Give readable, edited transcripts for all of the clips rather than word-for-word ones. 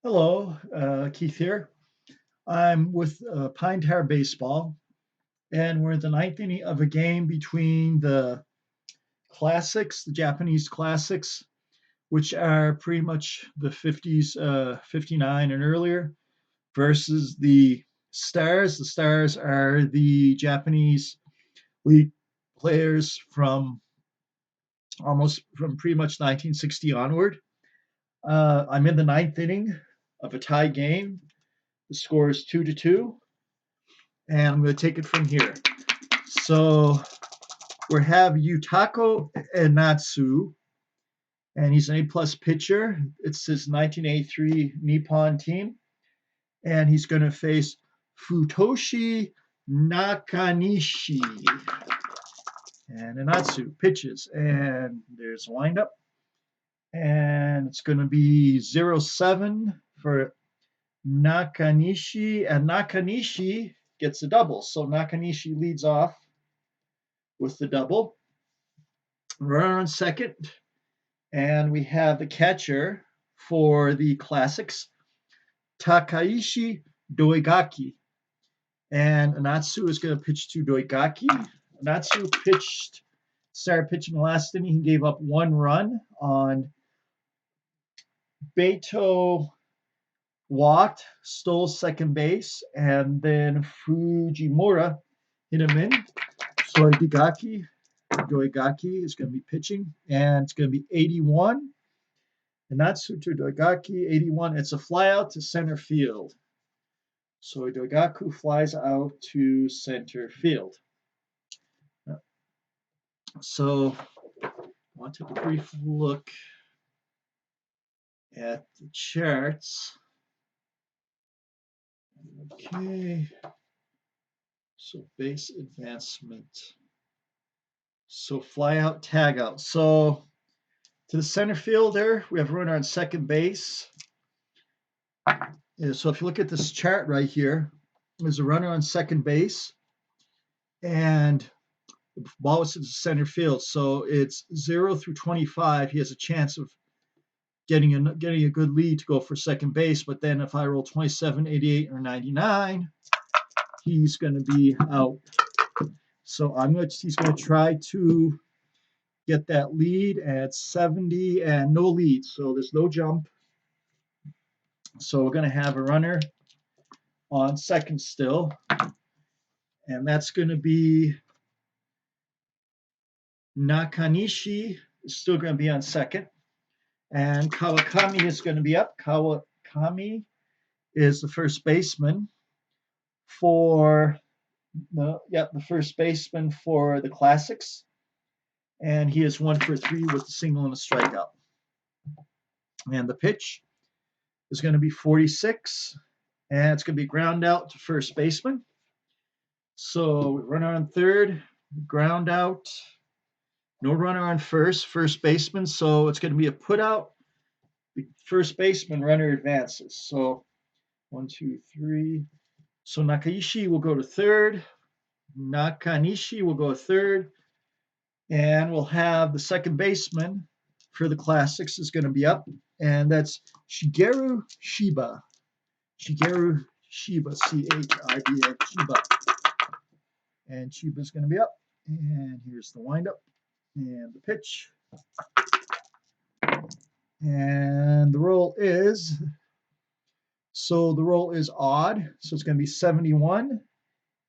Hello, Keith here. I'm with Pine Tar Baseball, and we're in the ninth inning of a game between the classics, the Japanese classics, which are pretty much the 50s, 59 and earlier, versus the Stars. The Stars are the Japanese league players from pretty much 1960 onward. I'm in the ninth inning of a tie game. The score is 2-2. And I'm going to take it from here. So we have Yutako Enatsu, and he's an A-plus pitcher. It's his 1983 Nippon team, and he's going to face Futoshi Nakanishi. And Enatsu pitches, and there's a windup, and it's going to be 0-7 for Nakanishi, and Nakanishi gets a double. So Nakanishi leads off with the double. Runner on second, and we have the catcher for the classics, Takaishi Doigaki. And Anatsu is going to pitch to Doigaki. Anatsu started pitching last inning. He gave up one run on Beto walked, stole second base, and then Fujimura hit him in. So Doigaki is going to be pitching, and it's going to be 81. Natsu to Doigaki, 81. It's a fly out to center field. So Doigaku flies out to center field. So I want to take a brief look at the charts. Okay. So base advancement. So fly out, tag out. So to the center fielder, we have a runner on second base. So if you look at this chart right here, there's a runner on second base, and the ball is to the center field. So it's 0 through 25. He has a chance of getting a good lead to go for second base. But then if I roll 27, 88, or 99, he's going to be out. So he's going to try to get that lead at 70 and no lead. So there's no jump. So we're going to have a runner on second still. And that's going to be Nakanishi is still going to be on second. And Kawakami is going to be up. Kawakami is the first baseman for the first baseman for the classics. And he is 1 for 3 with a single and a strikeout. And the pitch is going to be 46, and it's going to be ground out to first baseman. So runner on third, ground out, no runner on first baseman. So it's going to be a put out. The first baseman runner advances. So 1, 2, 3. So Nakaishi will go to third. Nakanishi will go third. And we'll have the second baseman for the classics is going to be up. And that's Shigeru Shiba. Shigeru Shiba, C-H-I-B-A, Shiba. And Shiba's going to be up. And here's the windup and the pitch. And the roll is odd. So it's going to be 71.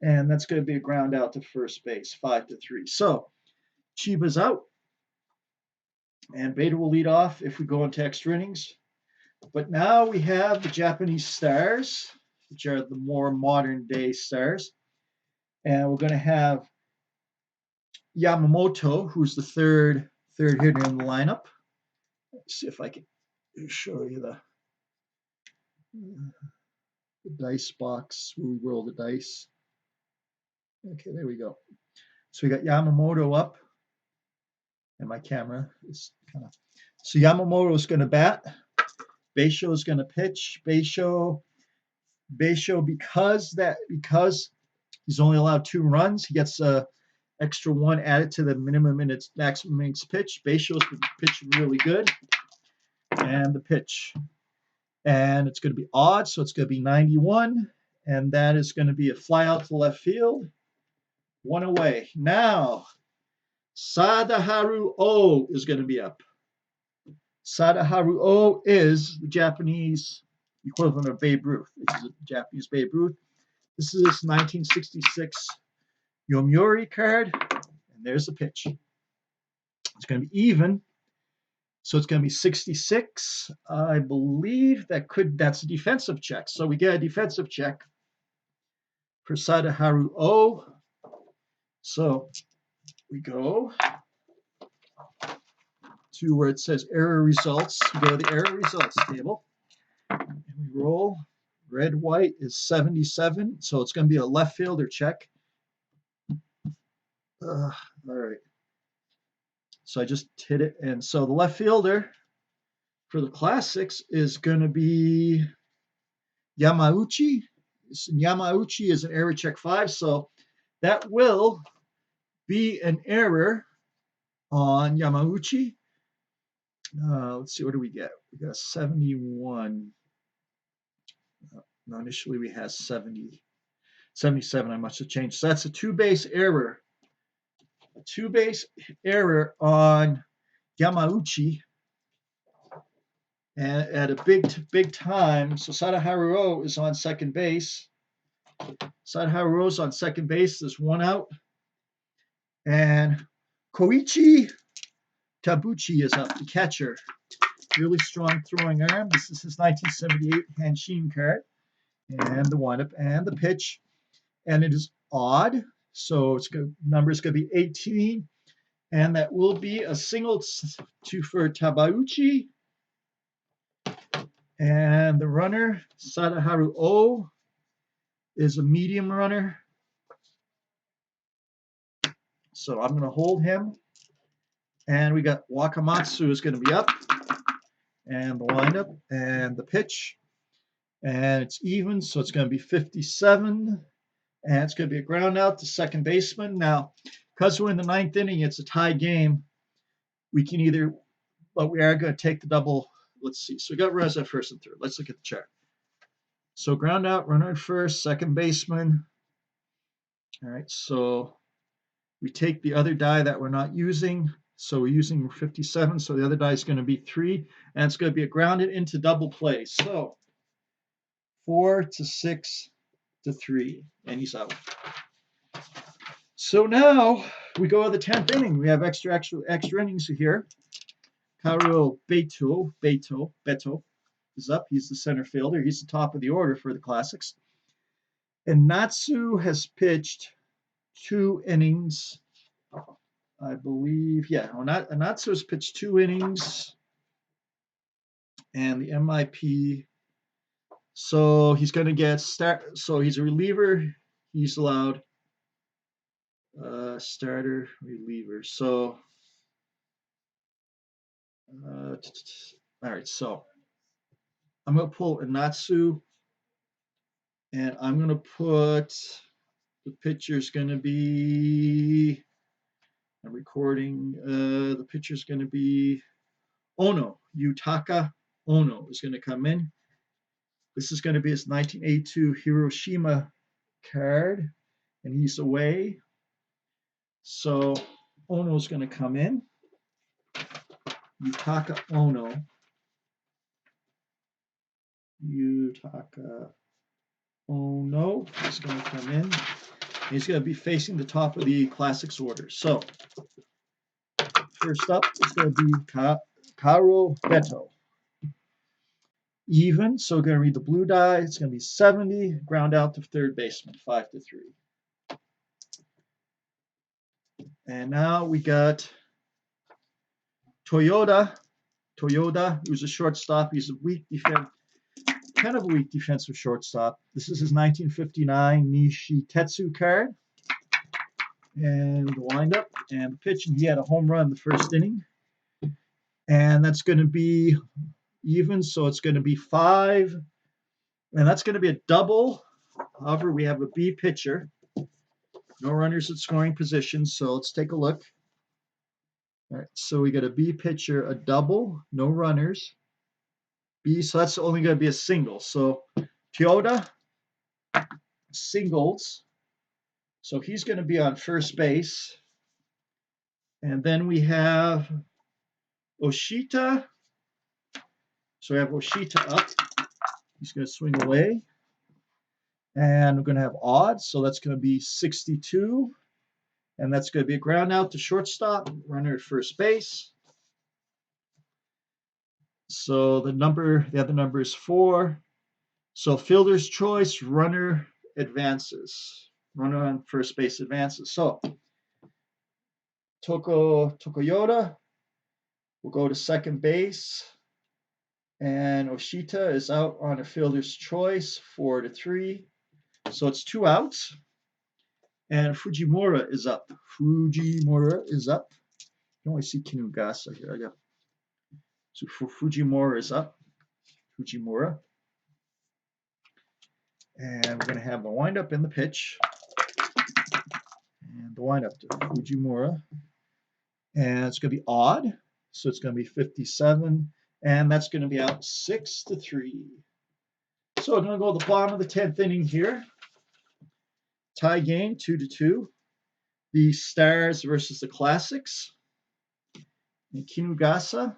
And that's going to be a ground out to first base, 5-3. So Chiba's out. And Beta will lead off if we go into extra innings. But now we have the Japanese Stars, which are the more modern day Stars. And we're going to have Yamamoto, who's the third hitter in the lineup. Let's see if I can show you the dice box where we roll the dice. Okay, there we go. So we got Yamamoto up, and my camera is kind of. So Yamamoto is going to bat. Beisho is going to pitch. Beisho, because he's only allowed 2 runs, he gets a extra 1 added to the minimum minutes, maximum innings pitch. Beisho's been pitching really good. And the pitch. And it's going to be odd, so it's going to be 91. And that is going to be a fly out to left field. One away. Now, Sadaharu O is going to be up. Sadaharu O is the Japanese equivalent of Babe Ruth. This is a Japanese Babe Ruth. This is his 1966 Yomiuri card. And there's the pitch. It's going to be even. So it's going to be 66. I believe that's a defensive check. So we get a defensive check for Sadaharu O. So we go to where it says error results. We go to the error results table. And we roll. Red, white is 77. So it's going to be a left fielder check. All right. So I just hit it. And so the left fielder for the Classics is going to be Yamauchi. Yamauchi is an error check 5. So that will be an error on Yamauchi. Let's see, what do we get? We got 71. No, initially we had 70, 77. I must have changed. So that's a two-base error. A two-base error on Yamauchi. And at a big time, so Sadaharu O is on second base. Sadaharu O is on second base. There's one out. And Koichi Tabuchi is up, the catcher. Really strong throwing arm. This is his 1978 Hanshin card. And the windup and the pitch. And it is odd. So number is going to be 18. And that will be a single for Tabauchi. And the runner, Sadaharu O, is a medium runner. So I'm going to hold him. And we got Wakamatsu is going to be up. And the windup and the pitch. And it's even, so it's going to be 57. And it's going to be a ground out to second baseman. Now, because we're in the ninth inning, it's a tie game. We can either, but we are going to take the double. Let's see. So we got runners at first and third. Let's look at the chart. So ground out, runner at first, second baseman. All right, so we take the other die that we're not using. So we're using 57. So the other die is going to be 3. And it's going to be a grounded into double play. So 4 to 6 to 3. And he's out. So now we go to the 10th inning. We have extra innings here. Karuo Beto is up. He's the center fielder. He's the top of the order for the Classics. And Natsu has pitched 2 innings. I believe, yeah. Natsu has pitched 2 innings. And the MIP. So he's going to get start. So he's a reliever. He's allowed starter, reliever. So, all right. So I'm going to pull Natsu. And I'm going to put the pitcher's going to be, I'm recording, the pitcher's going to be Ono, Yutaka Ono is going to come in. This is going to be his 1982 Hiroshima card, and he's away. So Ono is going to come in. Yutaka Ono. Yutaka Ono is going to come in. He's going to be facing the top of the Classics order. So first up is going to be Karo Beto. Even, so we're going to read the blue die. It's going to be 70. Ground out to third baseman, 5 to 3. And now we got Toyoda, who's a shortstop. He's a kind of a weak defensive shortstop. This is his 1959 Nishitetsu card. And the windup and the pitch, and he had a home run in the first inning. And that's going to be even, so it's going to be 5. And that's going to be a double. However, we have a B pitcher. No runners at scoring position, so let's take a look. All right, so we got a B pitcher, a double, no runners. B, so that's only going to be a single. So Toyota singles. So he's going to be on first base. And then we have Oshita. So we have Oshita up. He's going to swing away. And we're going to have odds. So that's going to be 62. And that's going to be a ground out to shortstop, runner at first base. So the other number is 4. So fielder's choice, runner advances. Runner on first base advances. So Tokoyota will go to second base. And Oshita is out on a fielder's choice, 4-3. So it's 2 outs. And Fujimura is up. Fujimura is up. I can only see Kinugasa here. So Fujimura is up. Fujimura. And we're going to have the windup in the pitch. And the windup to Fujimura. And it's going to be odd. So it's going to be 57. And that's going to be out 6-3. So we're going to go to the bottom of the 10th inning here. Tie game, 2-2. The Stars versus the Classics. And Kinugasa.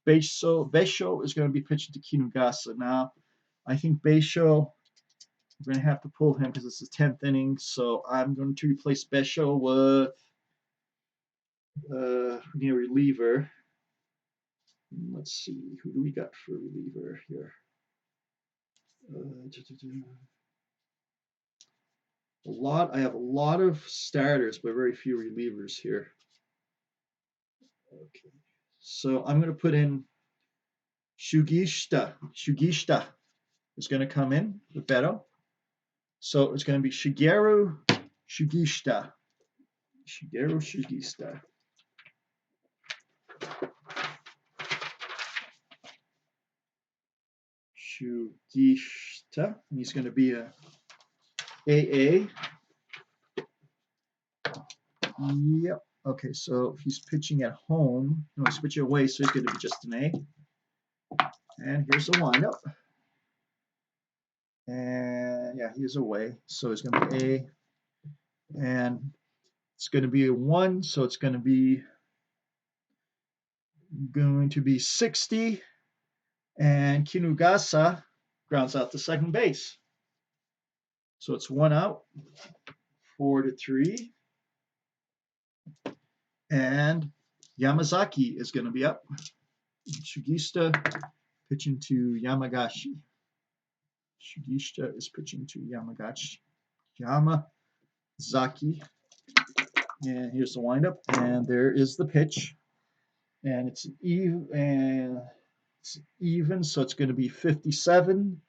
Beisho is going to be pitching to Kinugasa. Now, I think Beisho, we're going to have to pull him because it's the 10th inning. So I'm going to replace Beisho with a reliever. Let's see, who do we got for reliever here? I have a lot of starters, but very few relievers here. Okay, so I'm going to put in Shugishita. Shugishita is going to come in with Beto. So it's going to be Shigeru Shugishita. Shigeru Shugishita. Shugishita. And he's going to be a AA. Yep. Okay, so he's pitching at home. No, he's pitching away, so he's going to be just an A. And here's the windup. And yeah, he's away, so it's going to be A. And it's going to be a 1, so it's going to be 60. And Kinugasa grounds out to second base. So it's 1 out, 4-3. And Yamazaki is going to be up. Shugishita pitching to Yamagashi. Shugishita is pitching to Yamazaki. And here's the windup. And there is the pitch. And it's even, so it's going to be 57.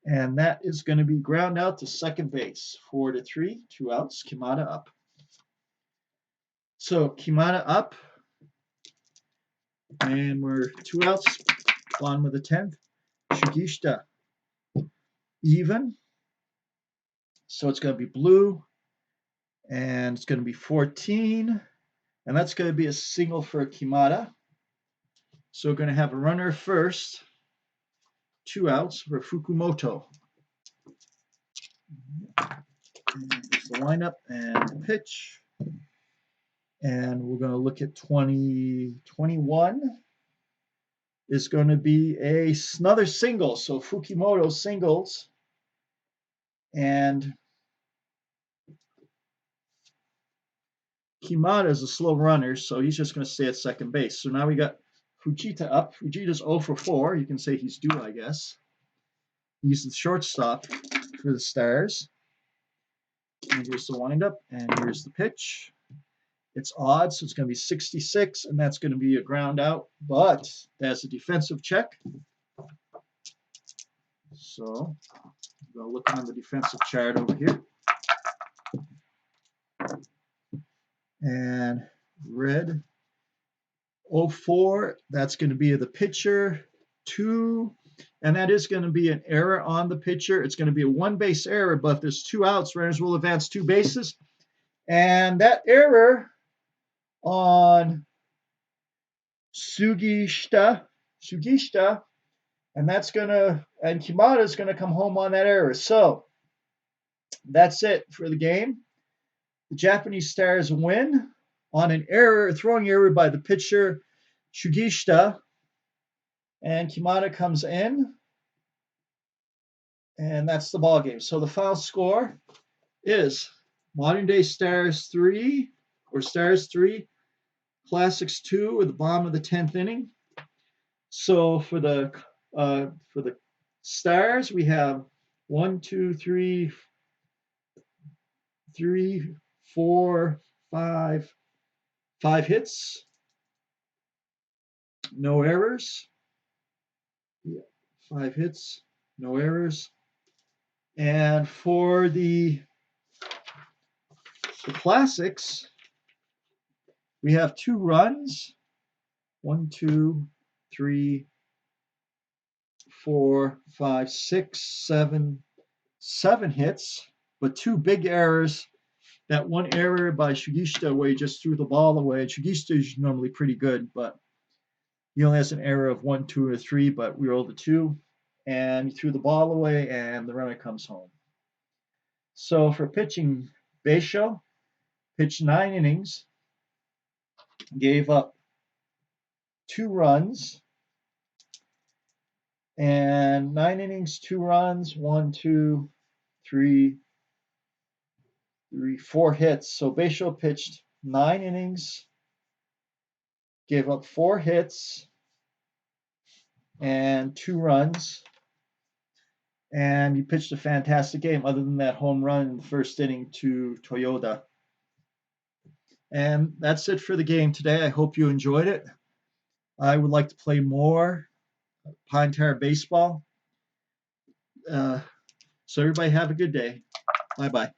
And that is going to be ground out to second base. 4-3, 2 outs. Kimata up. So Kimata up. And we're 2 outs. Bottom of the 10th. Shugishita even. So it's going to be blue. And it's going to be 14. And that's going to be a single for Kimata. So we're going to have a runner first. 2 outs for Fukumoto. And here's the lineup and the pitch. And we're going to look at 2021 is going to be another single. So Fukimoto singles. And Kimata is a slow runner, so he's just going to stay at second base. So now we got Fujita up. Fujita's 0 for 4. You can say he's due, I guess. He's the shortstop for the Stars. And here's the windup, and here's the pitch. It's odd, so it's going to be 66, and that's going to be a ground out, but that's a defensive check. So I'm going to look on the defensive chart over here. And red 04, that's going to be the pitcher. 2, and that is going to be an error on the pitcher. It's going to be a 1-base error, but if there's 2 outs, runners will advance 2 bases. And that error on Sugishita and Kimata's gonna come home on that error. So that's it for the game. The Japanese Stars win on an error, throwing error by the pitcher Shugishita, and Kimata comes in, and that's the ball game. So the final score is Modern Day Stars 3 or Stars 3, Classics 2 at the bottom of the 10th inning. So for the Stars, we have 1, 2, 3, 4, 5 hits, no errors. Yeah, 5 hits, no errors. And for the Classics, we have 2 runs. 1, 2, 3, 4, 5, 6, 7 hits, but 2 big errors. That one error by Shugishita where he just threw the ball away. Shugishita is normally pretty good, but he only has an error of 1, 2, or 3, but we rolled a 2. And he threw the ball away, and the runner comes home. So for pitching, Beisho pitched 9 innings, gave up 2 runs, and 9 innings, 2 runs, 1, 2, 3, 4 hits. So Beisho pitched 9 innings, gave up 4 hits and 2 runs, and he pitched a fantastic game other than that home run in the first inning to Toyoda. And that's it for the game today. I hope you enjoyed it. I would like to play more Pine Tar baseball. So everybody have a good day. Bye-bye.